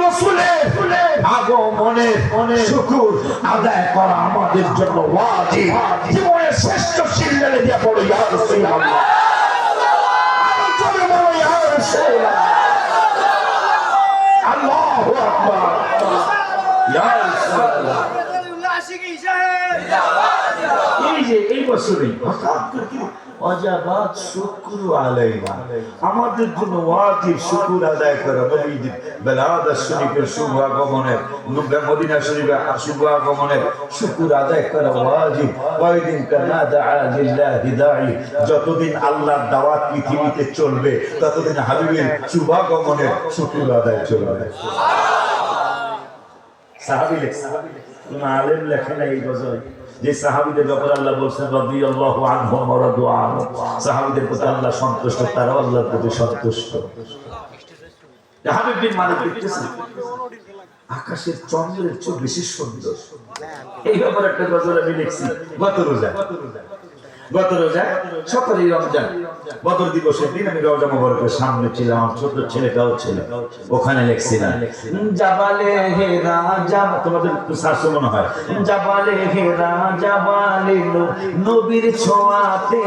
রাসূলের আগমনের শুকর আদায় করা আমাদের জন্য ওয়াজিব। জীবনের শ্রেষ্ঠ সিললে দিয়ে পড়ো ইয়া রাসূলুল্লাহ, বলো ইয়া রাসূলুল্লাহ, আল্লাহু আকবার, ইয়া রাসূলুল্লাহ। এই বছরে হঠাৎ করে ওয়াজাবাত শুকরু আলাইনা, আমাদের জন্য ওয়াজিব শুকর আদায় করা। নবীজির বেলাদা শরীফের শুভ আগমনের, মদিনা শরীফের শুভ আগমনের শুকর আদায় করা ওয়াজিব। কয়দিন কানা দাআ লিল্লাহি দাঈ, যতদিন আল্লাহর দাওয়াত পৃথিবীতে চলবে ততদিন হাবিবের শুভ আগমনের শুকর আদায় চলবে। সাহাবী আলেম লেখেন এই গজল যে সাহাবীদের ব্যাপারে আল্লাহ বলছেন রাদিয়াল্লাহু আনহুম ওয়া রাদু আনহু, সাহাবীদের প্রতি আল্লাহ সন্তুষ্ট, তারাও আল্লাহর প্রতি সন্তুষ্ট। হাবিব বিন মালিক দেখতেছেন আকাশের চন্দ্রের চেয়ে বেশি সুন্দর। এই ব্যাপারে একটা গজল আমি লিখছি গত রোজা সকালে রমজান বদর দিবসের দিন আমি রওজা মোবারকের সামনে ছিলাম, আমার ছোট ছেলেটাও ছিল, ওখানে লিখছিলাম জাবালে হেরা যাব, তোমাদের শাস্ত্র মনে হয় জাবালে হেরা জাবালে নবীর ছোঁয়াতে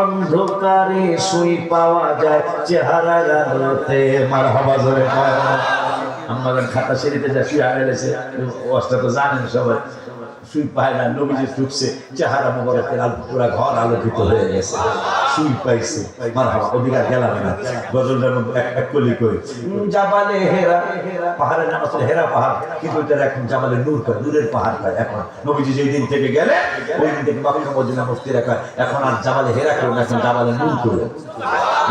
অন্ধকারে শুই পাওয়া যায় চেহারার আলোতে। মারহাবা জোরে আমাদের খাতা শরীফে যা শুয়ে গেছে ওয়াজটা তো জানেন সবাই, শুই পায় না, নবীজি ঢুকছে, চেহারা মোবারকের আলো পুরা ঘর আলোকিত হয়ে গেছে, শুই পাইছে। মারহাবা, অধিকার গেলাম না। গজলটার মধ্যে এক কলি কই জাবালে হেরা, পাহাড়ের নাম আসলে হেরা পাহাড়, কিন্তু এটা এখন জাবালে নূর কয়, নূরের পাহাড় কয়। এখন নবীজি যেই দিন থেকে গেলে ওই দিন থেকে মক্কা মদিনা মুফতি রাখা, এখন আর জাবালে হেরা কেউ না, এখন জাবালে নূর করে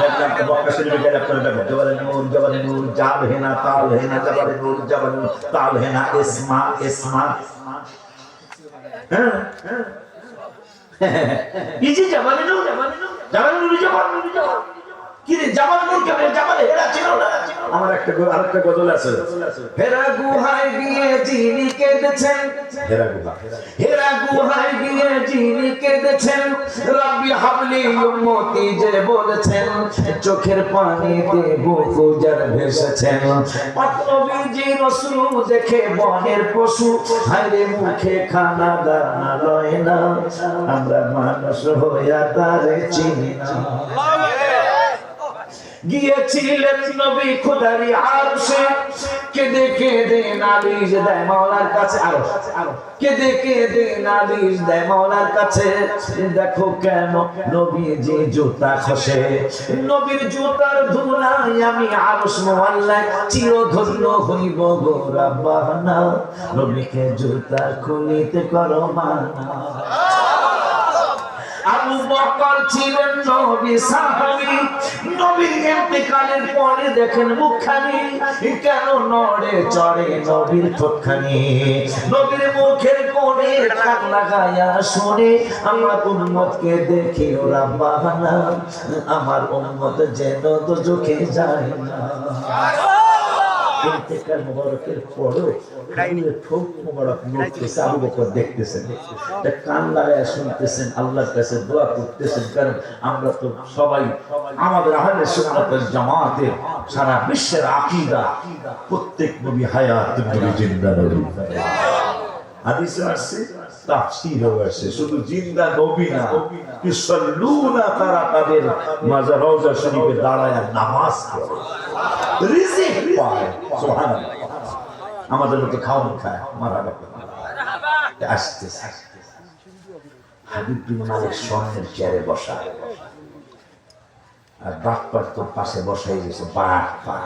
দেখলাম। তো মক্কা শরীফে গেলে আপনারা দেখবেন জাবালে নূর জাব হেনা তাল হেনা, জাবালে নূর জাবালে নূর তাল হেনা ইসমা ইসমা। এই যে জাবালে নূর কি রে, জাবালে নূর কেন, জাবালে হেরা ছিল না? আমার আরেকটা গজল আছে, হেরা গুহায় গিয়ে যিনি কেঁদেছেন, হেরা গুহায় গিয়ে যিনি কেঁদেছেন, রব্বি হাবলি উম্মতি যে বলেছেন, চোখের পানিতে বুক উজাড় ভেসেছেন। নবীজি রাসূল দেখে বনের পশু, হায়রে মুখে খানা দানা লয় না, আমরা মানুষ হইয়া তারে চিনি না। গিয়েছিলেন নবী খোদারি আরশে, কেঁদে কেঁদে নালিশ দেয় মাওলার কাছে, কেঁদে কেঁদে নালিশ দেয় মাওলার কাছে। দেখো কেন নবীজি জুতা খসে, নবীর জুতার ধুলায় আমি আরশ মোয়াল্লায় চিরধন্য হইব গো রাব্বানা, নবীকে জুতা খুলিতে করো মানা। আবু বকর ছিলেন নবী সাহাবী, নবীর ইন্তেকালের পরে দেখেন মুখখানি কেন নড়ে চড়ে নবীর ঠোঁটখানি, নবীর মুখের কোণে কান লাগায়া শুনে আমার উম্মতকে দেখি ও রাব্বানা, আমার উম্মত যেন দোজখে যায় না। ইন্তেকাল মোবারকের পরে ঠোঁট মোবারক নড়তেছে, আবু বকর দেখতেছেন, কান লাগায় শুনতেছেন, আল্লাহর কাছে দোয়া করতেছেন। কারণ আমরা তো সবাই আমাদের আহলে সুন্নাত ওয়াল জামাতের সারা বিশ্বের আকীদা, প্রত্যেক নবী হায়াত, নবী জিন্দা নবী। হাদিসে আসছে, তাফসীরও আছে, শুধু জিন্দা নবী না, ইসাল্লুনা, তারা তাদের মাজার রওজা শরীফে দাঁড়ায় নামাজ পড়ে, রিজিক পায়। সুবহানাল্লাহ, আমাদের মতো খাওয়ান খায়। মারহাবা আসতেছে হাবিব বিন মালিক স্বর্ণের চেয়ারে বসা, আর বাপ্পার তো পাশে বসাই গেছে বাপ্পা।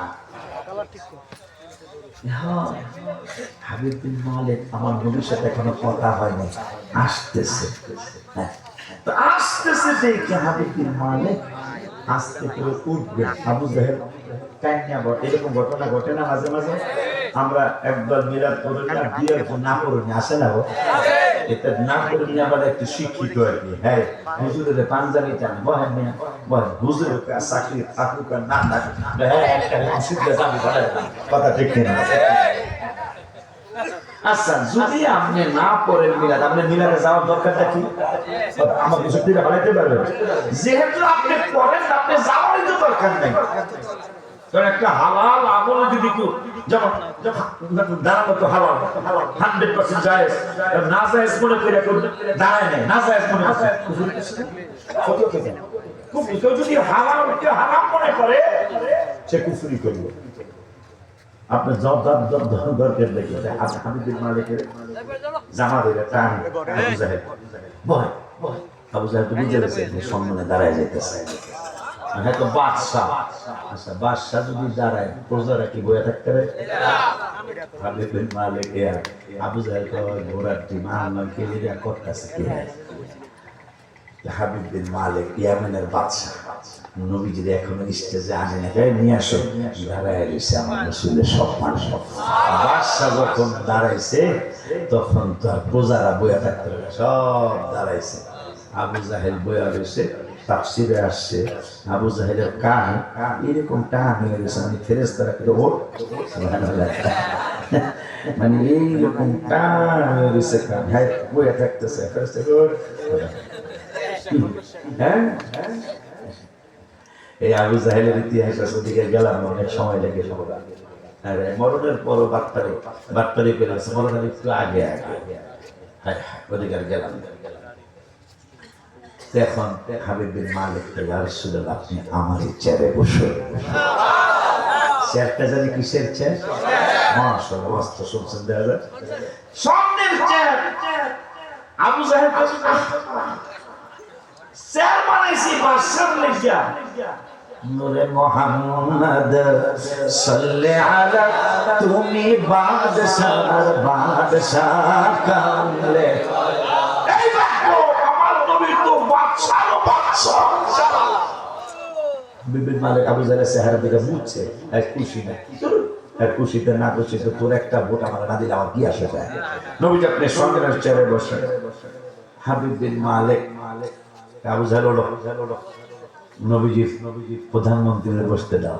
হাবিব বিন মালিক আমার নবীর সাথে এখনো কথা হয়নি, আসতেছে। আসতেছে দেখে হাবিব বিন মালিক আস্তে করে উঠবে। আবু জাহেল কান্না, এরকম ঘটনা ঘটে না মাঝে মাঝে? আমরা একবার মিলাদ করে না, বিয়ের না করে আসে না, এটা না করে নিয়ে আবার একটু শিক্ষিত আর কি। হ্যাঁ, হুজুরের পাঞ্জাবি চান, বহেন মিয়া বহেন, হুজুরের চাকরি থাকুক আর না থাকুক, কথা ঠিক না। আচ্ছা, যদি আপনি না পড়েন মিলাদ, আপনি মিলাদে যাওয়ার দরকারটা কি? আমার কিছু দিকে বাড়াইতে পারবেন, যেহেতু আপনি পড়েন, আপনি যাওয়ারই তো দরকার নেই। কারণ একটা হালাল আমল যদি কেউ যেমন দাঁড়ানো তো হালাল 100% জায়েজ, না জায়েজ মনে করে দাঁড়ায় নাই, না জায়েজ মনে করে কেউ যদি হালালকে হারাম মনে করে সে কুফরি করবে। আপনার দরকার দেখে হাবিব বিন মালিকের জামা ধরে টান আবু জাহেল বয় আবু জাহেল তো বুঝে গেছে সম্মানে দাঁড়ায় যেতেছে। হ্যাঁ তো বাদশাহ, আচ্ছা বাদশাহ যদি দাঁড়ায় প্রজারা কি বয়ে থাকতে পারে? হাবিব বিন মালিক আবু জাহেল ঘোড়ার টিম আমার কেলিয়া করতেছে কি? হাবিব বিন মালিক ইয়ামেনের বাদশাহ নবীজির এখনো স্টেজে আনে না, নিয়ে আসো, দাঁড়ায় রয়েছে আমার রাসূলের সম্মান। বাদশাহ যখন দাঁড়াইছে তখন তার প্রজারা বইয়া থাকতে পারে, সব দাঁড়াইছে। আবু জাহেল বইয়া রয়েছে, তাফসিরে আসছে আবু জাহেলের কান এরকম টান হয়ে গেছে, মানে ফেরেশতারা কিন্তু ওর মানে এইরকম টান হয়ে গেছে কান, হ্যাঁ বইয়া থাকতেছে হ্যাঁ। এই আবু জাহেলের ইতিহাস ওদিকে গেলাম, অনেক সময় লেগে আরে মরণের পরও বাটপারি করে আছে, মরণের একটু আগে আগে হ্যাঁ ওদিকে গেলাম। এখন হাবিব বিন মালিক ইয়া রাসূলুল্লাহ আপনি আমার চেয়ারে বসুন। চেয়ারটা জানি কিসের চেয়ার? মাশাআল্লাহ মস্ত শুনছেন দেখা যায় সামনের চেয়ার। আবু জাহেল চেয়ার বানাইছি বাদশার লাগিয়া, নূরে মুহাম্মদ সাল্লি আলা তুমি বাদশার বাদশাহ কামলে। এই দেখো আমার নবী তো বাদশার বাদশাহ। বিবিন মালিক আবু জাহেলের চেহারা দিকে বুঝছে আর খুশি না, আর খুশিতে না খুশিতে তোর একটা ভোট আমার না দিলে আমার কি আসে যায়। নবীজি আপনি সঙ্গের চেয়ারে বসে। হাবিব বিন মালিক আবু জাহেল হলো নবীজি প্রধানমন্ত্রীর বসতে দাও,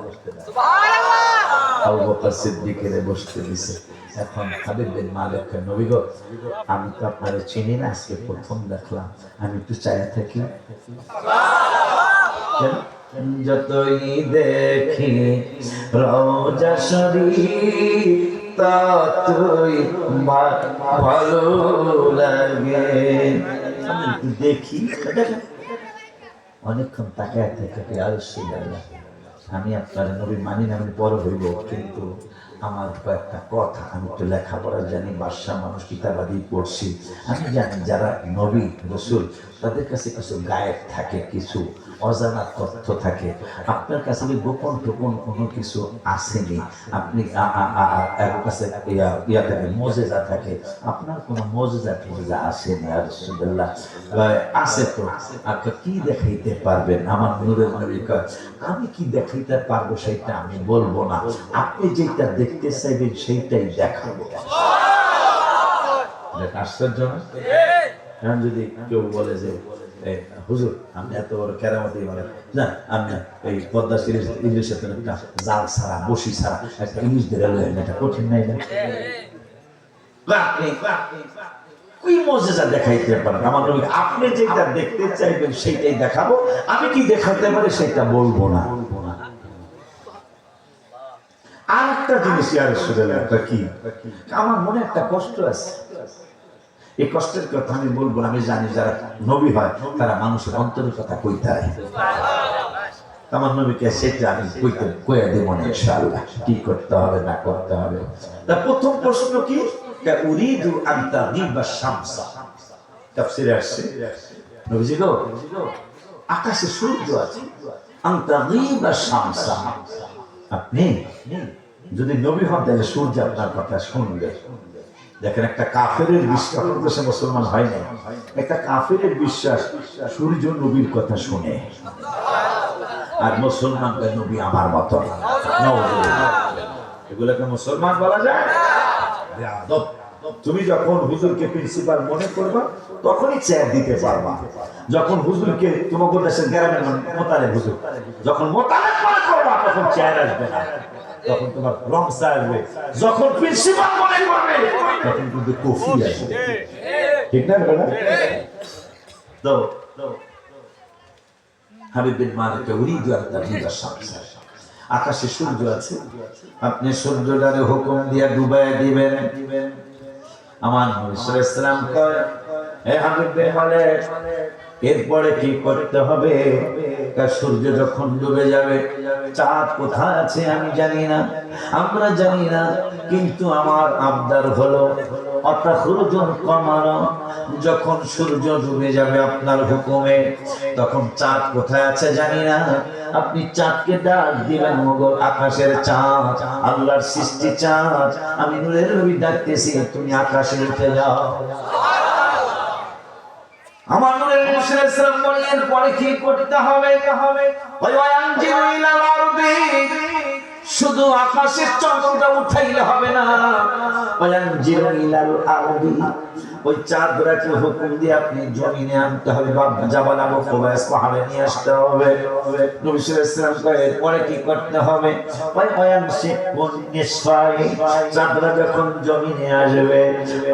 আবু বকর সিদ্দিকের বসতে দিছে। এখন হাবিব বিন মালিক নবী গো আমি তো আপনার চিনি না, আজকে প্রথম দেখলাম, আমি একটু চায়া থাকি। যতই দেখি রওজা শরীফ ততই ভালো লাগে। আমি একটু দেখি, অনেকক্ষণ তাকায় থাকে আমি আপনার নবী মানি না, আমি বড় হইব, কিন্তু আমার কয়েকটা কথা, আমি তো লেখাপড়া জানি, বাদশাহ মানুষ, কিতাবাদি পড়ছি, আমি জানি যারা নবী রাসূল তাদের কাছে কিছু গায়েব থাকে, কিছু অজানা তথ্য থাকে। আপনার কাছে গোপন টোপন কোনো কিছু আসেনি, আপনি কাছে ইয়া থাকে মজেজা থাকে, আপনার কোনো মজেজা টজেজা আসেনি। আর রাসূলুল্লাহ আছে তো আপনি কি দেখাইতে পারবেন? আমার নূরের নবী কয় আমি কি দেখাইতে পারবো সেটা আমি বলবো না, আপনি যেটা দেখতে চাইবেন সেইটাই দেখাবো। আশ্চর্য না? যদি কেউ বলে যে হুজুর আপনি এত বড় কেরামতি বলেন না, আমি এই পদ্মা সিরিজ ইংলিশের একটা জাল ছাড়া বসি ছাড়া একটা ইংলিশ দিয়ে এটা কঠিন নাই না? ওই মজেজা দেখাইতে পারেন আমার নবী, আপনি যেটা দেখতে চাইবেন সেইটাই দেখাবো, আমি কি দেখাতে পারি সেটা বলবো না। আর একটা জিনিস ইয়া রাসূলুল্লাহ কি আমার মনে একটা কষ্ট আছে, এই কষ্টের কথা আমি বলবো না। আমি জানি যারা নবী হয় তারা মানুষের অন্তরের কথা কইতে হয়, আমার নবীকে সেটা আমি কইয়া দেব না ইনশাআল্লাহ, কি করতে হবে না করতে হবে। তা প্রথম প্রশ্ন কি? উরিদু আন তাগিবা শামসা। তাফসীরে আসছে নবীজি গো আকাশে সূর্য আছে, আন তাগিবা শামসা, আপনি যদি নবী হন তাহলে সূর্য আপনার কথা শুনবে। দেখেন একটা কাফেরের বিশ্বাস, সে মুসলমান হয় না, একটা কাফেরের বিশ্বাস সূর্য নবীর কথা শুনে, আর মুসলমানকে নবী আমার মতো। এগুলোকে মুসলমান বলা যায়? তুমি যখন হুজুরকে প্রিন্সিপাল মনে করবা তখনই চেয়ার দিতে পারবা। যখন হুজুরকে তোমাকে দেশের গ্রামের মোতালেব হুজুর যখন মোতালেব মনে করবা তখন চেয়ার আসবে না, তখন তোমার রমসা আসবে। যখন প্রিন্সিপাল মনে করবে তখন কিন্তু কফি আসবে, ঠিক না? হাবিব বিন মালিক উরিদু আন তাগিবা শামসা, আকাশে সূর্য আছে, আপনি সূর্যটারে হুকুম দিয়ে ডুবাই দিবেন। আমার নবী সাল্লাল্লাহু আলাইহি ওয়াসাল্লাম কয়, হে হাবিব বলে এরপরে কি করতে হবে? সূর্য যখন ডুবে যাবে, চাঁদ কোথায় আছে আমি জানি না, আমরা জানি না, কিন্তু আমার আবদার হলো অতাখরুজুল কমার, যখন সূর্য ডুবে যাবে আপনার হুকুমে, তখন চাঁদ কোথায় আছে জানি না, আপনি চাঁদকে ডাক দিবেন, মোগল আকাশের চাঁদ, আল্লাহর সৃষ্টি চাঁদ, আমি নূরের নবী ডাকতেছি, তুমি আকাশে উঠে যাও। আমার নূরের নবী সাল্লাল্লাহু আলাইহি ওয়াসাল্লাম বললেন পরে কি করতে হবে? ওয়ায়ানজিলু ইলাল আরদি, শুধু আকাশের চন্দ্রটা উঠাইলে হবে না, ওয়ায়ানজিলু ইলাল আরদি, ওই চাঁদটাকে হুকুম দিয়ে আপনি জমিনে আনতে হবে, জাবাল আবু কুবাইস পাহাড়ে নিয়ে আসতে হবে। নবী সাল্লাল্লাহু আলাইহি ওয়াসাল্লাম কয় পরে কি করতে হবে? ওয়ায়ানশিকুন নিসফাই, চাঁদটা যখন জমিনে আসবে,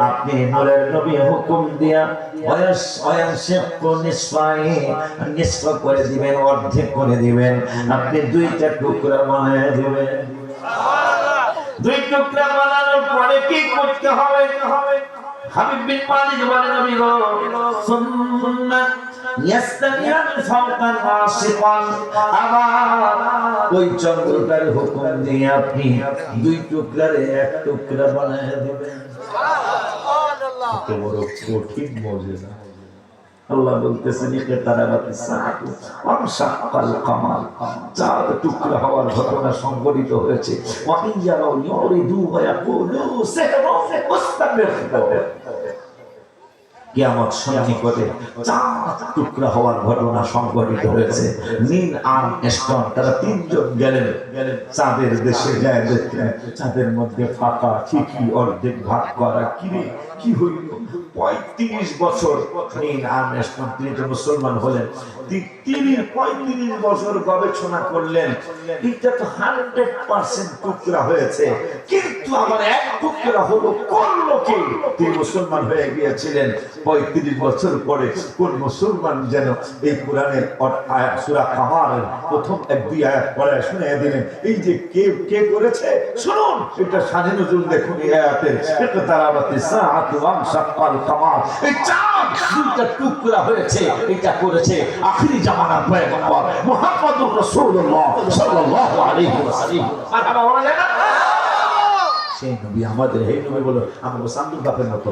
আপনি নূরের নবী হুকুম দিয়া ওয়ায়ানশিকুন নিসফাই, নিসফ করে দিবেন, অর্ধেক করে দিবেন, আপনি দুইটা টুকরা বানায় দিবেন। দুই টুকরা বানানোর পরে কি করতে হবে? হাবিব বিন মালিক বলেন, নবী গো সুন্নাহ ইয়াস্তামিয়ান ফাওকান আসিকান, আবার ওই চন্দ্রটার হুকুম দিয়ে আপনি দুই টুকরার এক টুকরা বানায় দিবেন। সুবহানাল্লাহ, কত বড় কঠিন মুজিজা। আল্লাহ বলতেছেন ইকতারাবাতিস সাআতু ওয়ানশাক্কাল কামার, চাঁদ টুকরা হওয়ার ঘটনা সংঘটিত হয়েছে। ওয়া ইয়ারাউ ইউরিদু ওয়া ইয়াকুলু সিহরুন মুস্তামির, কিয়ামত সন্নিকটে চাঁদ টুকরা হওয়ার ঘটনা সংঘটিত হয়েছে। নীল আর্মস্ট্রং তারা তিনজন গেলেন চাঁদের দেশে, যায় দেখলেন চাঁদের মধ্যে ফাঁকা, ঠিকই অর্ধেক ভাগ করা। কি হইল? ৩৫ বছর নীল আর্মস্ট্রং, তিনি তো মুসলমান হলেন, তিনি ৩৫ বছর গবেষণা করলেন, এটা তো 100% টুকরা হয়েছে, কিন্তু আমার এক টুকরা হলো, করলো কি? তিনি মুসলমান হয়ে গিয়েছিলেন। ৩৫ বছর পরে কোন মুসলমান যেন এই কোরআনের সূরা কামারের প্রথম ১-২ আয়াত পড়ে শুনিয়ে দিলেন। এই যে কে করেছে শুনুন, এটা শানে নজরুল দেখুন এই আয়াতের, ইকতারাবাতিস সাআতু ওয়ানশাক্কাল কামার, এই চাঁদ দুইটা টুকরা হয়েছে, এটা করেছে আখিরি জামানার পয়গম্বর মুহাম্মদুর রাসূলুল্লাহ সাল্লাল্লাহু আলাইহি ওয়াসাল্লাম। মারহাবা বলা যায় না? সেই নবী আমাদের, এই নবী বলো আমাকে সান্দুর বাপের মতো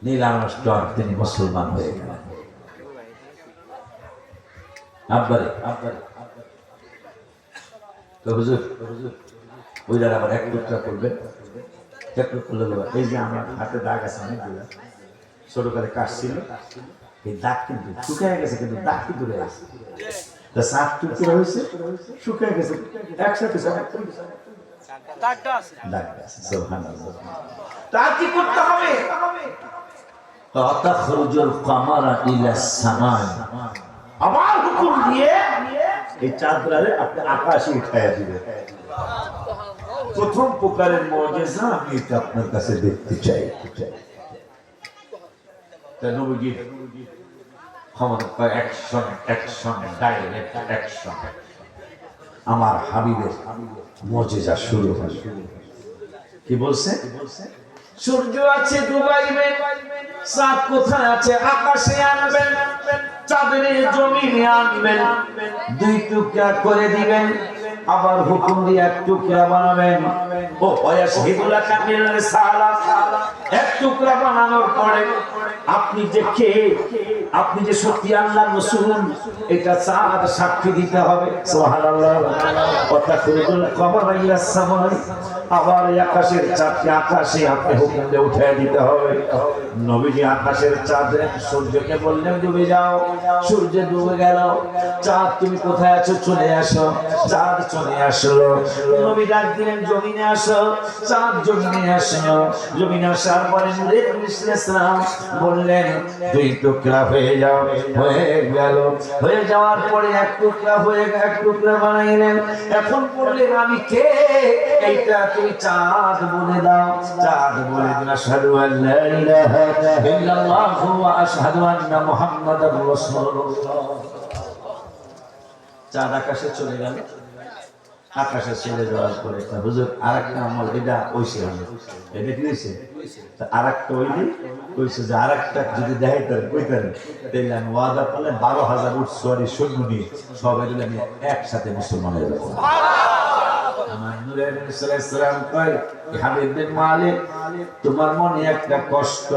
নীল আর্মস্ট্রং তিনি মুসলমান হয়ে গেলেন। আব্বারে তো হুজুর ওইটার আবার এক টুকরা করবেন, এক টুকরা করলে এই যে আমার হাতে দাগ আছে অনেকগুলো, ছোটকালে কাটছিল, এই দাগ কিন্তু শুকিয়ে গেছে, কিন্তু দাগ কিন্তু রয়ে গেছে। তা ৭ টুকরা হয়েছে, শুকিয়ে গেছে, একসাথে তার কি করতে হবে? তাখরুজুল কামারা ইলাস সামাই, আবার হুকুম দিয়ে এই চাঁদটারে আপনি আকাশে উঠায়া দিবেন। প্রথম প্রকারের মুজিজা আমি এটা আপনার কাছে দেখতে চাই। তাই নবীজি ক্ষমতা অ্যাকশন ডাইরেক্ট অ্যাকশন, আমার হাবিবের মুজিজা শুরু হল। কি বলছে? সূর্য আছে ডুবাইবেন, চাঁদ কোথায় আছে আকাশে আনবেন, চাঁদের জমিনে আনবেন, দুই টুকরা করে দিবেন, আবার হুকুম দিয়ে এক টুকরা বানাবেন। ও ওয়াশহিদুলা কামিল রিসালাত, এক টুকরা বানানোর পরে আপনি যে সত্যি আল্লাহর রাসূল, এটা চাঁদ সাক্ষী দিতে হবে। সুবহানাল্লাহ। কথা কুরুল কমারা ইলাস সামাই, আবার আকাশের চাঁদকে আকাশে আপনি হুকুম দিয়ে উঠিয়ে দিতে হবে। নবীজি আকাশের চাঁদে সূর্যকে বললেন ডুবে যাও, সূর্য ডুবে গেল, চাঁদ তুমি কোথায় আছো চলে আসো, চাঁদ চলে আসলো। নবী ডাক দিলেন জমিনে আসো, চাঁদ জমিনে আসলো। জমিনে আসার পরে নূরে ইসলাম বললেন দুই টুকরা হয়ে যাও, হয়ে গেল। হয়ে যাওয়ার পরে এক টুকরা হয়ে এক টুকরা বানাইলেন। এখন বললেন আমি কে, এইটা তুমি চাঁদ বলে দাও। চাঁদ বলে দিন আশহাদু আল্লা ইলাহা ইল্লাল্লাহু ওয়া আশহাদু আন্না মুহাম্মাদার রাসূলুল্লাহ। চাঁদ আকাশে চলে গেল। আকাশে ছেড়ে যাওয়ার পরে হুজুর আরেকটা আমল, এটা কইছে, এটা কি হয়েছে আরেকটা ওইলি কইছে যে আরেকটা যদি দেখাই তার কইতেন, তাহলে আমি ওয়াদা করলেন 12,000 উট সওয়ারি সৈন্য নিয়ে সবাই মিলে আমি একসাথে মুসলমান হয়ে যাবো। আমার নূরে নবী সাল্লাল্লাহু আলাইহি ওয়াসাল্লাম কয় হাবিব বিন মালিক, তোমার মনে একটা কষ্ট,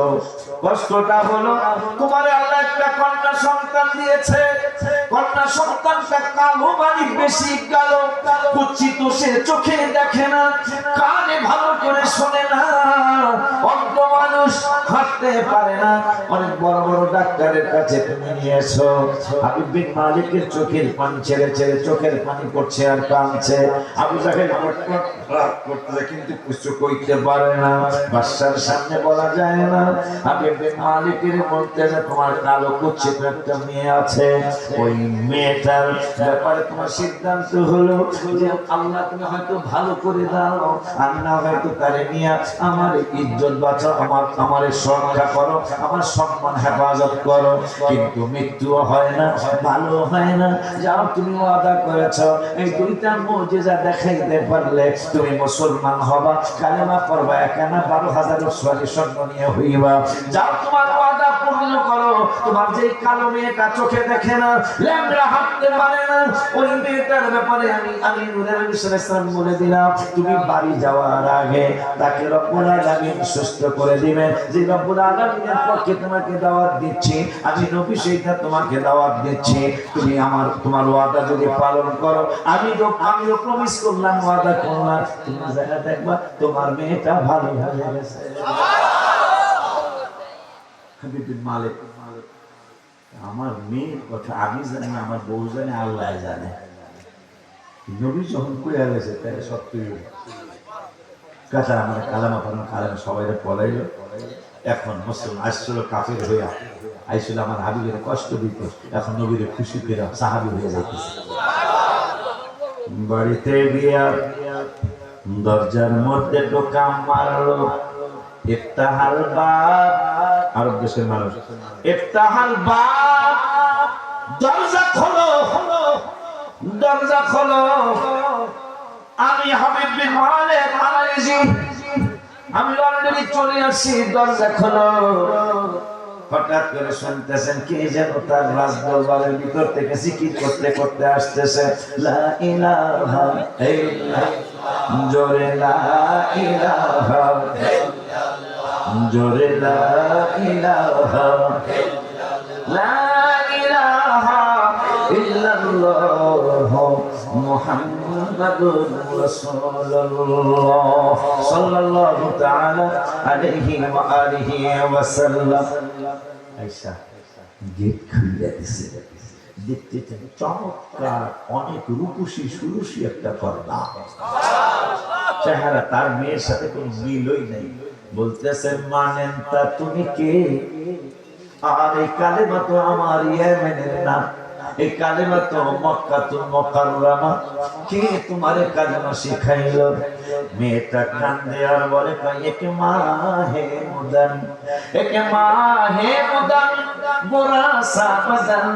কষ্টটা হলো তোমার আল্লাহ একটা কন্যা সন্তান দিয়েছে। কন্যা সন্তানটা কালো, মানে বেশি কালো, কুচ্ছিত, সে চোখে দেখে না, কানে ভালো করে শোনে না, অন্ধ মানুষ, হাঁটতে পারে না। অনেক বড় বড় ডাক্তারের কাছে তুমি নিয়ে এসো। হাবিব বিন মালিকের চোখের পানি ছেড়ে ছেড়ে চোখের পানি পড়ছে আর কাঁদছে। আবু জাহেল রাগ করতে কিন্তু কিছু কইতে পারে না, বাদশার সামনে বলা যায় না। হাবিব বিন মালিকের বলতে যে তোমার কালো কুচ্ছিত একটা মেয়ে আছে, ওই মেয়েটার ব্যাপারে তোমার সিদ্ধান্ত হলো যে আল্লাহ তুমি হয়তো ভালো করে দাও, আর না হয়তো তারে নিয়ে আমার ইজ্জত বাঁচাও, আমার সুরক্ষা করো, আমার সম্মান হেফাজত করো। কিন্তু মৃত্যুও হয় না, ভালো হয় না। যাও, তুমি ওয়াদা করেছো, এই দুইটা মুজিজা দেখাইতে পারলে তুমি মুসলমান হবা, কালেমা পড়বা, একানা 12,000 সওয়ারি সৈন্য নিয়ে হইবা। যাও, তোমার ওয়াদা পূর্ণ করো। তোমার যে কালো মেয়েটা চোখে দেখে না, ল্যাংড়া, হাঁটতে পারে না, ওই মেয়েটার ব্যাপারে আমি নূরে নবী সাল্লাল্লাহু আলাইহি ওয়াসাল্লাম বলে দিলাম, তুমি বাড়ি যাওয়ার আগে তাকে রব্বুল আলামিন সুস্থ করে দিবেন। যে রব্বুল আলামিনের পক্ষে তোমাকে দাওয়াত দিচ্ছি, আমি নবী সেইটা তোমাকে দাওয়াত দিচ্ছি। তুমি তোমার ওয়াদা যদি পালন করো, আমিও প্রমিস করলাম, ওয়াদা করলাম, তুমি জায়গা দেখবা তোমার মেয়েটা ভালো হয়ে গেছে। হাবিব বিন মালিক, আমার মেয়ের কথা আমি জানি, আমার বউ জানে, আল্লাহ জানে। নবী যখন কইয়া গেছে তাই সত্যি কাঁচা আমার কালামা পড়ানো, কালামা সবাই পড়াইল। এখন মুসলমান আসছিল, কাফের হইয়া আইছিল, আমার হাবিবের কষ্ট দিত। এখন নবীরে খুশি করে সাহাবী হয়ে যাইতেছে। বাড়িতে গিয়া দরজার মধ্যে টোকা মারলো, ইফতাহাল বাব, আরব দেশের মানুষ, ইফতাহাল বাব, দরজা খোলো, দরজা খোলো। আমি হাবিব বিন মালিক আলাইহি, আমি অলরেডি চলে আসছি, দরজা খোলো। হঠাৎ করে শুনতেছেন কে যেন তার রাজদরবারের ভিতর থেকে জিকির করতে করতে আসতেছে, লা ইলাহা ইল্লাল্লাহ, জোরে লা ইলাহা ইল্লাল্লাহ, জোরে লা ইলাহা ইল্লাল্লাহ, লা ইলাহা ইল্লাল্লাহ মুহাম্মাদুর রাসূলুল্লাহ সাল্লাল্লাহু তাআলা আলাইহি ওয়া আলিহি ওয়া সাল্লাম। আয়েশা গেট খুলে দিছে, দেখতে চমৎকার, অনেক রূপসী সুরুষী একটা কন্যা, চেহারা তার মেয়ের সাথে কোনো মিলই নাই। বলতেছে, মানেন তা তুমি কে? আর এই কালেমা তো আমার ইয়েমেনের নাম, এই কালেমা তো মক্কাতুল মুকাররমা। কে তোমারে কালেমা শিখাইলো? মেয়েটা কান্দে আর বলে, একে মাহে মুদান, একে মাহে মুদান, গোরা সাবাদান,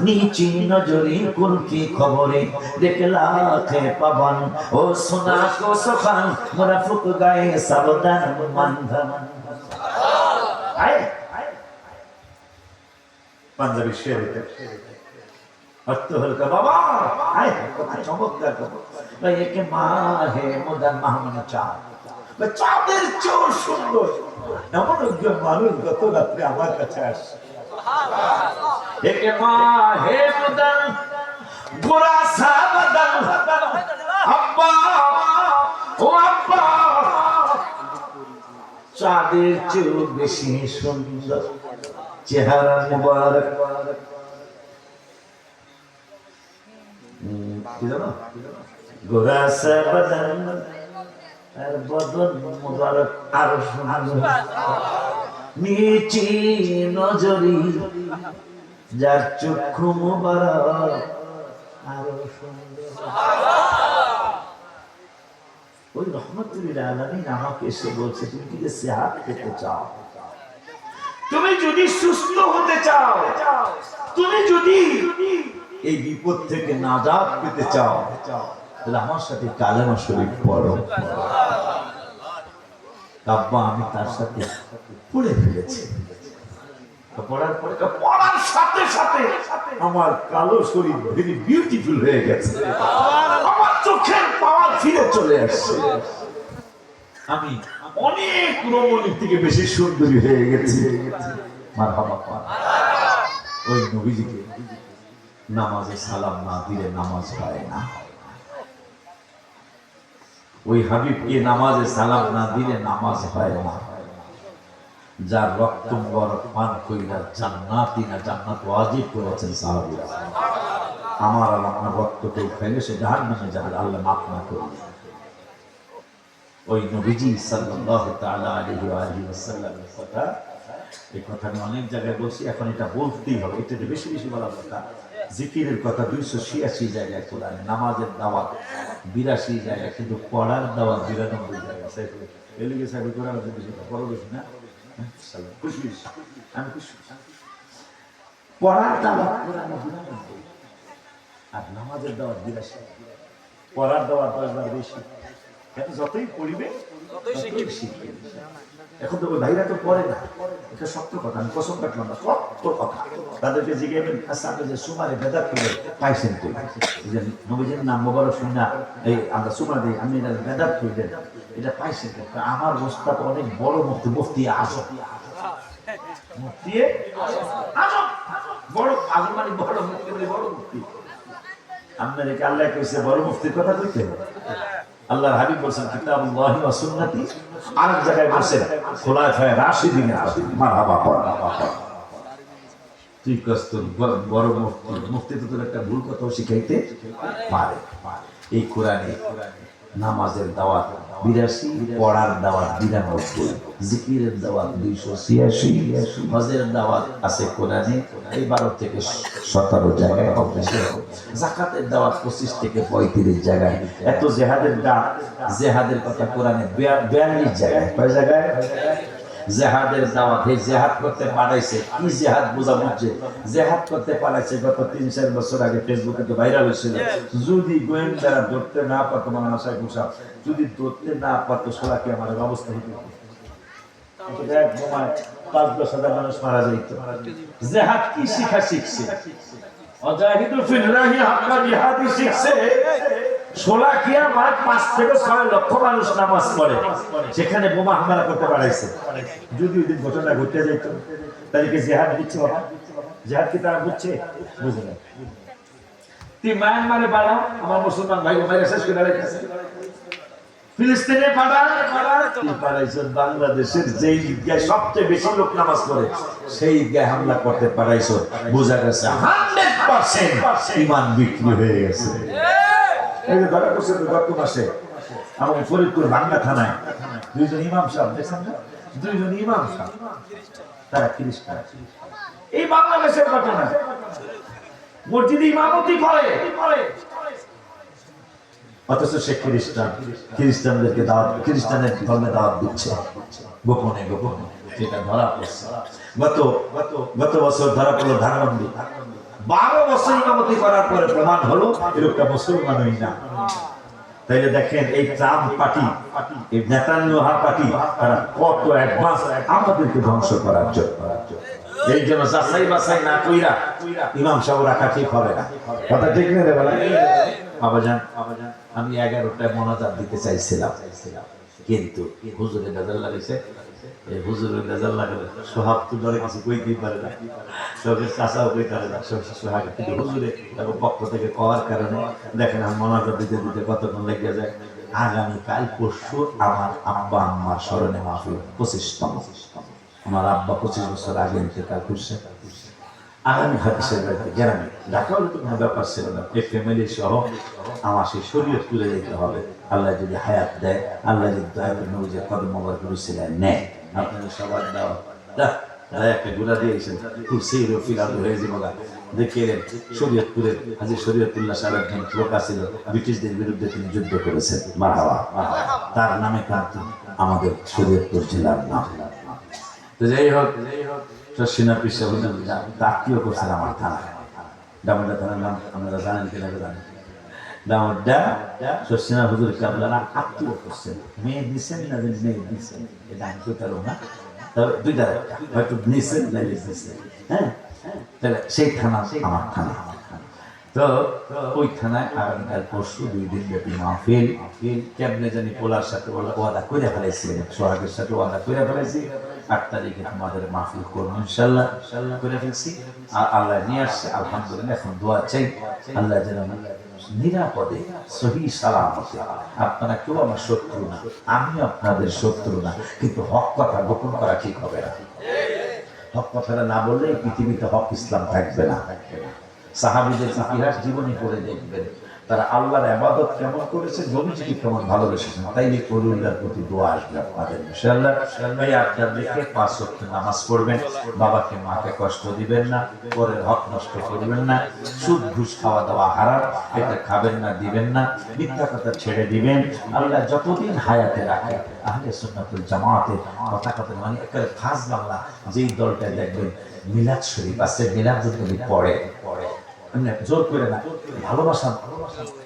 নিচি নজরি কুলকি খবরে দেখলাতে পাবান, ও সোনা কো সখান মোরা ফুক গায়ে সাবধান মানধান। আয় পাঞ্জাবি শের অর্থ হল বাবা, আয় কত চমৎকার খবর। একে মাহে মুদান, মাহমানে চাঁদ, চাঁদের চেয়েও সুন্দর। এমন একজন মানুষ গত রাত্রে আমার কাছে আসছে। একে মাহে মুদান, গোরা সাবাদান, আব্বা ও আব্বা, চাঁদের চেয়েও বেশি সুন্দর চেহারা মুবারক। গোরা সাবাদান, আর বদন মুবারক আরো সুন্দর। নিচি নজরি যার চক্ষু মোবারক আরো সুন্দর। ওই রহমতুল্লাহ আলামিন আমাকে এসে বলছে তুমি কি সেহাত পেতে চাও, তুমি যদি সুস্থ হতে চাও, তুমি যদি এই বিপদ থেকে নাজাত পেতে চাও, তাহলে আমার সাথে কালেমা শরীফ পড়ো। আব্বা আমি তার সাথে পড়ে ফেলেছি। পড়ার পরে পড়ার সাথে সাথে আমার কালো শরীর ভেরি বিউটিফুল হয়ে গেছে, আমার চোখের পাওয়ার ফিরে চলে আসছে, আমি অনেক রমণীর থেকে বেশি সুন্দরী হয়ে গেছি। মারহাবা পাক। ওই নবীজিকে নামাজে সালাম না দিলে নামাজ হয় না, ওই হাবিবকে নামাজে সালাম না দিলে নামাজ হয় না। যার রক্ত মুবারক পান কইরা জান্নাতি না জান্নাত ওয়াজিব করেছেন সাহাবীরা। আমার আর আপনার রক্তকে ফেলে সে জাহান্নামে যাবে, আল্লাহ মাফ না করুন। ওই নবীজি সাল্লাল্লাহু তাআলা আলাইহি ওয়া আলিহি ওয়াসাল্লামের কথা, এই কথা আমি অনেক জায়গায় বলছি, এখন এটা বলতেই হবে, এটা বেশি বেশি বলা কথা। জিকিরের কথা 286 জায়গায় কোরআনে, নামাজের দাওয়াত 82 জায়গায়, কিন্তু পড়ার দাওয়াত 92 জায়গায়। এলিগে সাহেব কোরআন বেশি বড় বেশি না, খুশি আমি খুশি। পড়ার দাওয়াত কোরআনে 92 আর নামাজের দাওয়াত 82। পড়ার দাওয়াত 10 বার বেশি, যতই পড়িবে ততই শিখবে। এখন তো ভাইরা তো পড়ে না, এটা সত্য কথা, আমি কসম কাটলাম না, সত্য কথা। তাদেরকে জিজ্ঞাসা আচ্ছা আপনি যে সুমারে বেদাত করে পাইছেন কই, যে নবীজির নাম মোবারক শুনা এই আমরা সুমা দিই, আপনি এটা বেদাত কইলেন, এটা পাইছেন। আমার ওস্তাদ অনেক বড় মুফতি, মুফতি আজম, মুফতি আজম, বড় আজম মানে বড় মুফতি, বড় মুফতি। আপনাদেরকে আল্লাহ কইছে বড় মুফতির কথা কইতে, আল্লাহর হাবিব বলেছেন কিতাবুল্লাহি ওয়া সুন্নতি, আর এক জায়গায় বলেছেন খুলাফায়ে রাশিদিনের কথা। মারহাবা পড়া তুই কষ্ট বড় মুফতি, মুফতি তো তোর একটা ভুল কথাও শিখাইতে পারে। এই কোরআনে নামাজের দাওয়াত 82, পড়ার দাওয়াত 99, জিকিরের দাওয়াত 286, হজের দাওয়াত আছে কোরআনে এই 12 থেকে 17 জায়গায়, যাকাতের দাওয়াত 25 থেকে 35 জায়গায়, এত জেহাদের কথা কোরআনে 42 জায়গায়। কয় জায়গায়? জেহাদের দাওয়াত। এই জেহাদ করতে পাঠাইছে, কি জেহাদ বোঝা বুঝছে? জেহাদ করতে পাঠাইছে গত 3-4 বছর আগে ফেসবুকে তো ভাইরাল হয়েছিল। যদি গোয়েন্দারা ধরতে না পারতো, মাওলানা সাহেব মুসাফ যদি ধরতে না পারতো, সোলা কি আমার অবস্থা হতো? 5-10 হাজার মানুষ মারা যাইত। জেহাদ কি শিখা শিখছে, অজাহিদু ফিল্লাহি হাক্কা জিহাদি শিখছে। সোলাকিয়া মাঠ 5 থেকে 6 লক্ষ মানুষ নামাজ পড়ে, সেখানে বোমা হামলা করতে পারাইছে। যদি ওই দিন ঘটনা ঘটে যেত, তাহলে কি জিহাদ বুঝছে? বাবা জিহাদ কি তারা বুঝছে? বুঝে না। তুই মায়ানমারে পাঠাও, আমার মুসলমান ভাই মেরে শেষ করে রেখেছে। ফিলিস্তিনে পাঠাইছে, বাংলাদেশের যেই ঈদগায় সবচেয়ে বেশি লোক নামাজ পড়ে সেই ঈদগায় হামলা করতে পারাইছো। বোঝা গেছে 100% ঈমান বিক্রি হয়ে গেছে। এই যে ধরা করছে গত মাসে আমার ফরিদপুর বাংলা থানায় 2 ইমাম সাহেব, দেখছেন না? 2 ইমাম সাহেব তারা খ্রিস্টান। এই বাংলাদেশের ঘটনা, মসজিদে ইমামতি করে, অথচ সে খ্রিস্টান, খ্রিস্টানদেরকে দাওয়াত, খ্রিস্টানের ধর্মে দাওয়াত দিচ্ছে গোপনে গোপনে। যেটা ধরা পড়ছে গত বছর ধরা পড়লো ধানমন্ডি। 12 বছর ইমামতি করার পরে প্রমাণ হলো এরকম মুসলমানই না। তাইলে দেখেন এই ট্রাম্প পার্টি, এই নেতানিয়াহু পার্টি, তারা কত অ্যাডভান্স আমাদেরকে ধ্বংস করার জন্য। এই জন্য যাচাই বাছাই না কইরা ইমাম সাহেব রাখা ঠিক হবে না। কথা ঠিক না রে বলা? বাবাজান, আমি 11টায় মোনাজাত দিতে চাইছিলাম, কিন্তু হুজুরের নজর লাগিয়েছে। এই হুজুরের নজর লাগালে সোহাগ তো ধরে কিছু কইতেই পারে না, সোহাগের চাচাও কইতে পারে না, সোহাগ কিন্তু হুজুরে পক্ষ থেকে কওয়ার কারণে দেখেন আমি মোনাজাত দিতে দিতে কতক্ষণ লেগে যায়। আগামীকাল পরশু আমার আব্বা আম্মার স্মরণে মাহফিল 25তম। আমার আব্বা 25 বছর আগে ইন্তেকাল করছে। আগামী হাদিসের বাড়িতে গ্রামে, ঢাকা হলে তো কোনো ব্যাপার ছিল না, এই ফ্যামিলি সহ আমার সেই শরীয়ত তুলে যেতে হবে। আল্লাহ যদি হায়াত দেয়, আল্লাহ যদি দয়া করে নবীজির কদম মোবারক রুসিলায় নেয়, আপনাদের সবার দাওয়াত একটা ঘোরা দিয়েছেন খুব সেই ফিলাদ হয়ে যাবো দেখলেন শরীয়তপুরের হাজী শরীয়তুল্লাহ সাহেব একজন লোক ছিল ব্রিটিশদের বিরুদ্ধে তিনি যুদ্ধ করেছেন মারহাবা তার নামে কিন্তু আমাদের শরীয়তপুর জেলার নাম তো যাই হোক শশিনা পিসা আত্মীয় করছেন আমার থানা ডামুডা থানার নাম আপনারা জানেন কিনা জানেন ডামুডা শশিনা হুজুর কাবলারা আত্মীয় করছেন মেয়ে দিচ্ছেন না মেয়ে দিচ্ছেন এটা আমি কইতে পারবো না তবে দুইটা হয়তো নিচ্ছেন না দিচ্ছেন হ্যাঁ তাহলে সেই থানা আমার থানা তো ওই থানায় আগামীকাল পরশু 2 দিন ব্যাপী মাহফিল কেমনে জানি পোলার সাথে ওয়াদা করে ফেলেছি সোহাগের সাথে ওয়াদা করে ফেলেছি 8 তারিখে তোমাদের মাহফিল করবো ইনশাল্লাহ করে ফেলছি আর আল্লাহ নিয়ে আসছে আলহামদুলিল্লাহ এখন দোয়া চাই আল্লাহ যেন নিরাপদে সহি সালামতে আপনারা কেউ আমার শত্রু না আমিও আপনাদের শত্রু না কিন্তু হক কথা গোপন করা ঠিক হবে না হক কথাটা না বললে পৃথিবীতে হক ইসলাম থাকবে না সাহাবীদের ইতিহাস জীবনী পড়ে দেখবেন তারা আল্লাহর ইবাদত কেমন করেছে নবীজিকে কেমন ভালোবেসেছেন তাই এই পরিবারের প্রতি দোয়া আসবে আপনাদের ইনশাআল্লাহ এই আপনারা দেখে 5 ওয়াক্ত নামাজ পড়বেন বাবাকে মাকে কষ্ট দিবেন না পরের হক নষ্ট করবেন না সুদ ঘুষ খাওয়া দাওয়া হারাম এটা খাবেন না দিবেন না মিথ্যা কথা ছেড়ে দিবেন আল্লাহ যতদিন হায়াতে রাখে আহলে সুন্নাতুল জামাতের কথা মানে একটা খাস বাংলা যেই দলটা দেখবেন মিলাদ শরীফ আছে মিলাদ যদি পড়ে জোর করে না ভালোবাসা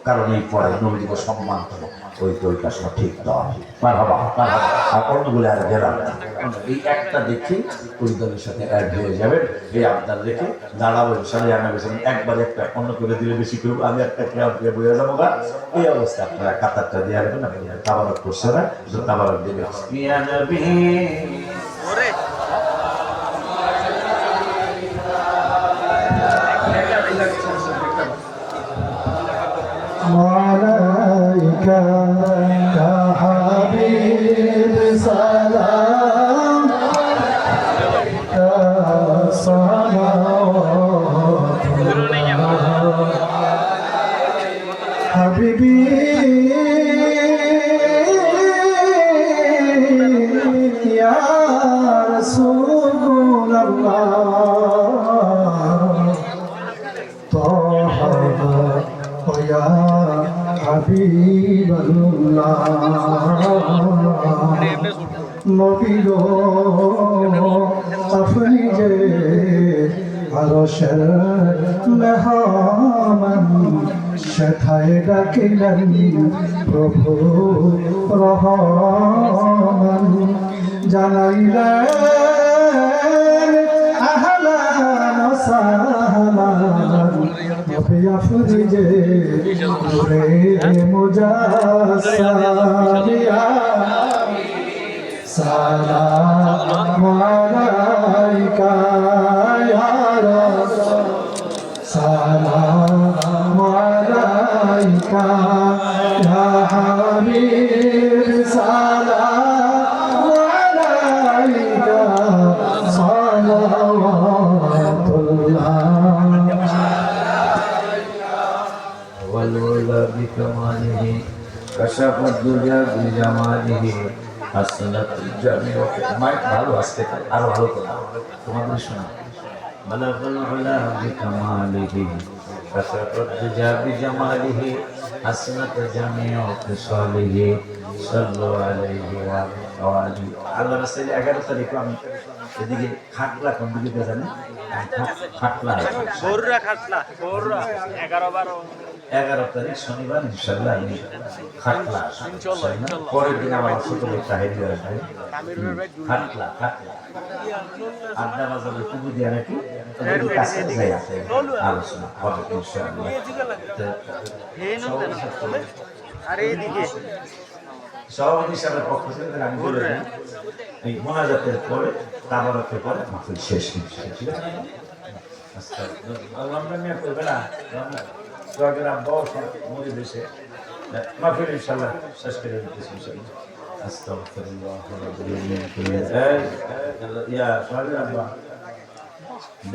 কারণেই পরে নবীজিকে সম্মান করে ওইটা সঠিক নয় মারহাবা আর অন্যগুলো আর গেলাম না এই একটা দেখে ওই দলের সাথে অ্যাড হয়ে যাবেন এই আপনার দেখে দাঁড়াবো ইনশাআল্লাহ আনা বেশি একবার একটা অন্য করে দিলে বেশি করবো আমি একটা খেয়াল দিয়ে বয়ে যাবো গা এই অবস্থা আপনারা কাতারটা দিয়ে রাখবেন আপনি তাবারক করছে না তাবারক দেবে ইয়া নবী عليك يا حبيب سلام يا صلوات حبيبي يا رسول الله طه يا حبيب الله নবীর আপনি যে আরশের মেহমান সেথায় ডাকিলেন প্রভু রহমান জানাইলেন আহলান সালাম নবী আপনি যে নূরে মুজাসসাম ইয়া সালাম আলাইকা ইয়া রাসূল সালাম আলাইকা ইয়া হাবিব সালাম আলাইকা সালাওয়াতুল্লাহ والولا بكماله كشف الدنيا بجماله حسنت الجميع ما ভালো আসতে আর ভালো কথা তোমাদের শোনা بلغ العلا بكماله كشف الدنيا بجماله حسنت جميع خصاله صلوا عليه وآله আল্লাহ রাসূল 11 তারিখে আমি এদিকে খাটলা কোন দিকে জানেন খাটলা বড়রা খাটলা বড়রা 11 তারিখ শনিবার ইনশাআল্লাহ আমি খাটলা পরের দিন আমার ছোট একটা হেডি আসবে খাটলা আড্ডা বাজারে পুজো দিয়ে নাকি কাছে যাই আছে আলোচনা হবে ইনশাআল্লাহ আরে এদিকে সভাপতি সাহেবের পক্ষ থেকে আমি বলে দিই এই মোনাজাতের পরে তাবারকের পরে মাহফিল শেষ ইনশাআল্লাহ ঠিক আছে আল্লাহ মিয়া করবে না সোহাগের আব্বাও মরে দেশে মাহফিল ইনশাআল্লাহ শেষ করে দিতেছি ইনশাআল্লাহ আস্তাগফিরুল্লাহ ইয়া সোহাগের আব্বা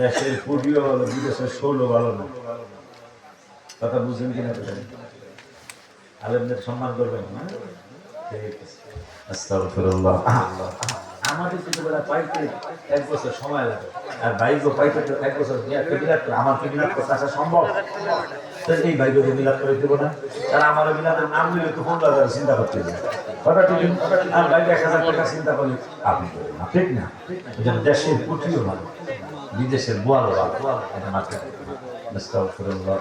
দেশের পুডিও বিদেশের ষোলো ভালো না কথা বুঝেন কিনা আলেমদের সম্মান করবেন না ঠিক আছে আস্তাগফিরুল্লাহ আমাদের ছোটবেলা পাইতে 1 বছর সময় লাগে, আর বাইকও পাইতে 1 বছর মিলাদ করে। আমার কি মিলাদ করতে আসা সম্ভব? এই বাইককে মিলাদ করে দেবো না? তারা আমার মিলাদের নাম নিলে তো 15,000 চিন্তা করতে হবে। হঠাৎ আর বাইক 1,000 টাকা চিন্তা করলে আপনি করবেন না, ঠিক না? যেন দেশের পুঁথিও ভালো, বিদেশের বোয়াল ভালো, এটা মাথায়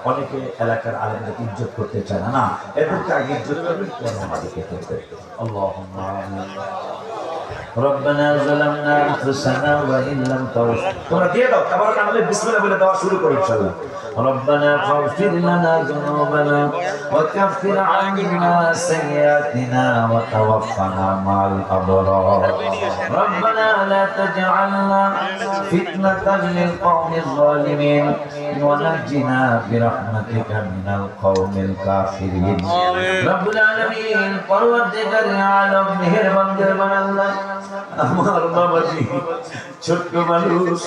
অনেকে এলাকার আলেমদেরকে ইজ্জত করতে চায় না, না এদেরকে আগে ইজ্জত করবেন, পরে আমাদেরকে করবে। আল্লাহুম্মা আমিন। ربنا ظلمنا انفسنا وان لم تغفر তোমরা দিয়ে দাও, তাবারক আমলে বিসমিল্লাহ বলে দেওয়া শুরু করো ইনশাআল্লাহ। ربنا فاغفر لنا ذنوبنا وكفر عنا سيئاتنا وتوفنا مع الابرار ربنا لا تجعلنا فتنة للقوم الظالمين ونجنا برحمتك من القوم الكافرين رب العالمين পরওয়ারদিগার আলম মেহেরবানদের বানাল্লাহ। আমার বাবাজি ছোট্ট মানুষ,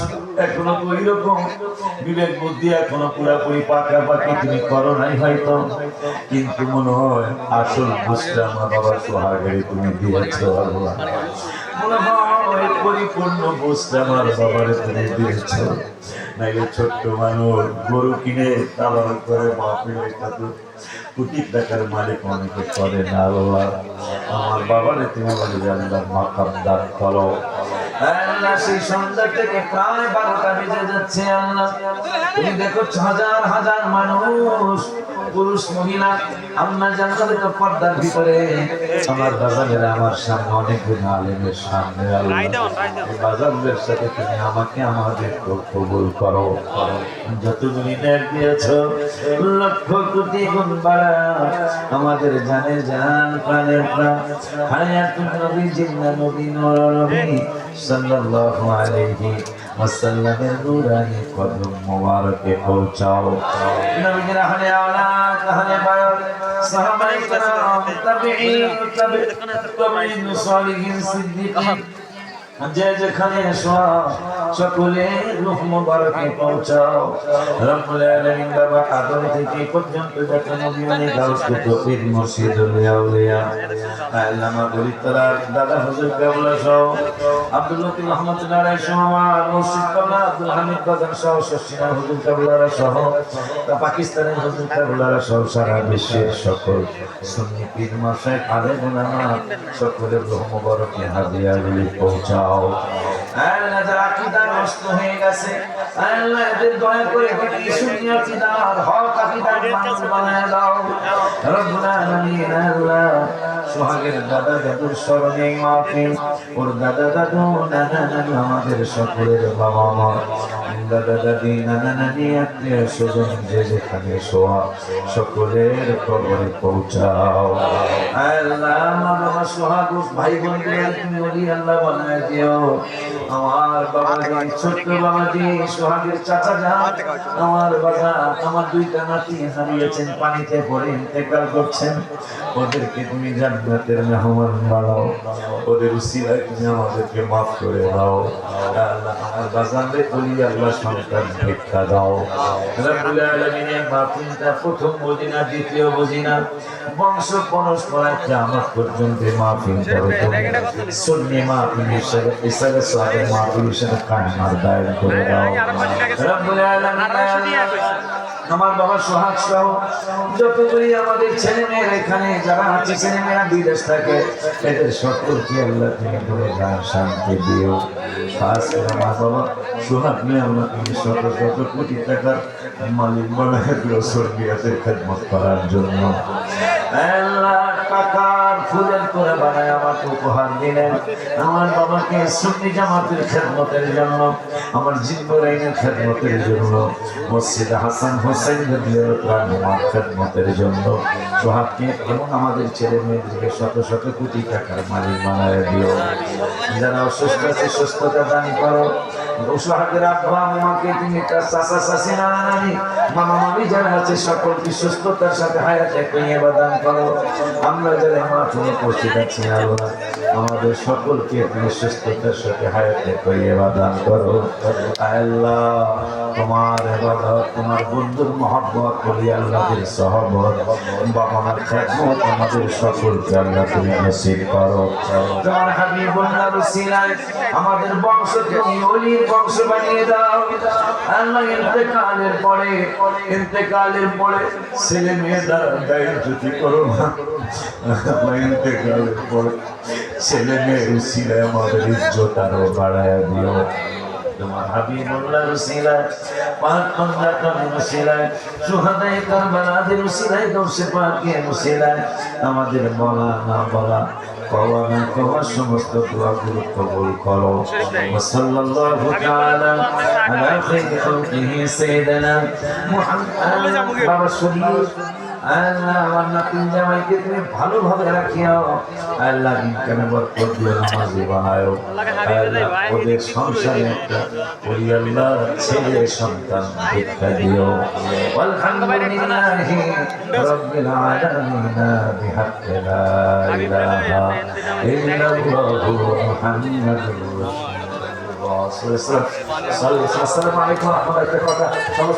এখনো ওই রকম বিবেক বুদ্ধি এখনো পুরাপুরি পাকাপাকি তুমি করো নাই হয়তো, কিন্তু মনে হয় আসল বুঝটা আমার বাবার সোহাগেরে তুমি দিয়েছ আল্লাহ। মনে হয় পরিপূর্ণ বুঝটা আমার বাবারে তুমি দিয়েছ। নাইলে ছোট্ট মানুষ গরু কিনে তাবার করে মাহফিল কোটি টাকার মালিক অনেকে করে না আল্লাহ। আমার বাবারে তুমি বলে আল্লাহ মাকাম দান করো আল্লাহ। সেই সন্ধ্যা থেকে প্রায় 12টা বেজে যাচ্ছে আল্লাহ। তুমি দেখো হাজার হাজার মানুষ, পুরুষ মহিলা আমরা জান্নাতের পর্দার ভিতরে, আমার বাজারেরা আমার সামনে অনেক গুণ আলেমের সামনে আল্লাহ। বাজারদের সাথে তুমি আমাকে আমাদের কবুল করো। যতগুলি নেক দিয়েছো লক্ষ কোটি গুণ বাড়া আমাদের জানে জান প্রাণের প্রাণ হায়াতুন নবী জিন্নাহ নবী নূর নবী সাল্লাল্লাহু আলাইহি ওয়াসাল্লামের নূরানি কদম মোবারকে পৌঁছাও। নবীর আহলে আওলাদ আহলে বায়াত সাহাবায়ে কেরাম তাবিঈন তাবিঈন সালিহিন সিদ্দিকিন যে যেখানে সকলে রূহ মুবারকে পৌঁছাও। রব্বুল আলামিন বাবা আদম থেকে পর্যন্ত যত নবী মানে গাউস কুতুব মুর্শিদুল আউলিয়া আল্লামা গরিতরা দাদা হুজুর কেবলা সহ আব্দুল লতিফ রহমাতুল্লাহ আলাইহি সহ মুর্শিদ কেবলা আব্দুল হামিদ বাজার সহ শশিনা হুজুর কেবলারা সহ পাকিস্তানের হুজুর কেবলারা সহ সারা বিশ্বের সকল সুন্নি পীর মাশায়েখ আলেম উলামা সকলের রূহ মুবারকে হাদিয়াগুলি পৌঁছাও। আল্লাহ যারা আকীদা নষ্ট হয়ে গেছে আল্লাহ এদের দয়া করে সুন্নি আকীদার হক আকীদার মানুষ বানায় দাও রব্বুল আলামিন। আল্লাহ সোহাগের দাদা দাদুর স্মরণে মাহফিল, ওর দাদা দাদু নানা নানি আমাদের সকলের বাবা মা, দাদা দাদি নানা নানি আত্মীয় স্বজন যে যেখানে শোয়া সকলের কবরে পৌঁছাও। আল্লাহ আমার বাবা সোহাগ ভাই বোনদের তুমি ওলি আল্লাহ বানায় দিও। আমার বাবাজি ছোট্ট বাবাজি সোহাগের চাচা যান, আমার বাবা আমার 2টা নাতি হারিয়েছেন, পানিতে পড়ে ইন্তেকাল করছেন, ওদেরকে তুমি জান্নাতের মেহমান বানাও, ওদের উসিলায় তুমি আমাদেরকে মাফ করে দাও। আল্লাহ আমার বাজানরে বলি আল্লাহ সন্তান ভিক্ষা দাও। রব্বুল আলামিনের মাহফিলটা প্রথম বুঝি না, দ্বিতীয় বুঝি না, বংশ পরস্পরায় কিয়ামত পর্যন্ত মাহফিলটা সুন্নি মাহফিল হিসেবে ইসালে সাহেব মাহফিল হিসেবে কায়েম আর দায়ের করে দাও। রব্বুল আলামিন আমার বাবা সোহাগ সহ যতগুলি আমাদের ছেলে মেয়েরা এখানে যারা আছে, ছেলে মেয়েরা বিদেশ থাকে, এদের সকলকে আল্লাহ তুমি বলে যান শান্তি দিও। খাস করে আমার বাবা সোহাগ নিয়ে আমরা তুমি শত শত কোটি টাকার মালিক বানায় দিও সরকারের খেদমত করার জন্য। আল্লাহ টাকার ফুলের করে বানায় আমাকে উপহার দিলেন, আমার বাবাকে সুন্নি জামাতের খেদমতের জন্য, আমার জিন্দুরাইনের খেদমতের জন্য, মসজিদ হাসান হোসেন রাদিয়াল্লাহু খেদমতের জন্য সোহাগকে এবং আমাদের ছেলে মেয়েদেরকে শত শত কোটি টাকার মালিক বানায় দিও। যারা অসুস্থ আছে সুস্থতা দান করো, সোহাগের আব্বা আম্মাকে তুমি তার চাচা চাচি নানা নানি মামা মামি যারা আছে সকলকে সুস্থতার সাথে হায়াতে কইয়া দান করো। আমরা যারা মাঠে উপস্থিত আছি আল্লাহ আমাদের সকলকে তুমি সুস্থতার সাথে হায়াতে কইয়া দান করো। আল্লাহ তোমার ইবাদত তোমার বন্ধুর মহব্বত করি আল্লাহর সহবত বাবা মার খেদমত আমাদের সকলকে আল্লাহ তুমি নসিব করো। তোমার হাবিবুল্লাহর উসিলায় আমাদের বংশকে ওলির বংশ বানিয়ে দাও আল্লাহ। ইন্তেকালের পরে ছেলে মেয়েরা দায়িত্ব করো না আল্লাহ। ইন্তেকালের পরে ছেলে মেয়ের উসিলায় আমাদের ইজ্জত আরো বাড়ায়া দিও। তোমার হাবিবুল্লাহর উসিলায় পাক কন্দাকার উসিলায় সুহাদায়ে কারবালাদের উসিলায় গৌসে পাকের উসিলায় আমাদের বলা না বলা পাওয়া না পাওয়া সমস্ত দোয়াগুলো কবুল করো। সাল্লাল্লাহু তাআলা আলা খায়রি খালকিহি সাইয়্যিদিনা মুহাম্মদ বাবা শরীফ আল্লাহ আমার নাতিন জামাইকে তুমি ভালোভাবে রাখিও আল্লাহ। ইনকামে বরকত দিও নামাজি বানায়ো আল্লাহ। ওদের সংসারে একটা ওই আল্লাহ ছেলে সন্তান ভিক্ষা দিও। আলহামদুলিল্লাহি রাব্বিল আলামিন বিহাক্কি লা ইলাহা ইল্লাল্লাহু মুহাম্মাদুর রাসূলুল্লাহ সাল্লাল্লাহু আলাইহি ওয়া সাল্লাম। আসসালামু আলাইকুম ওয়া রাহমাতুল্লাহি ওয়া বারাকাতুহু।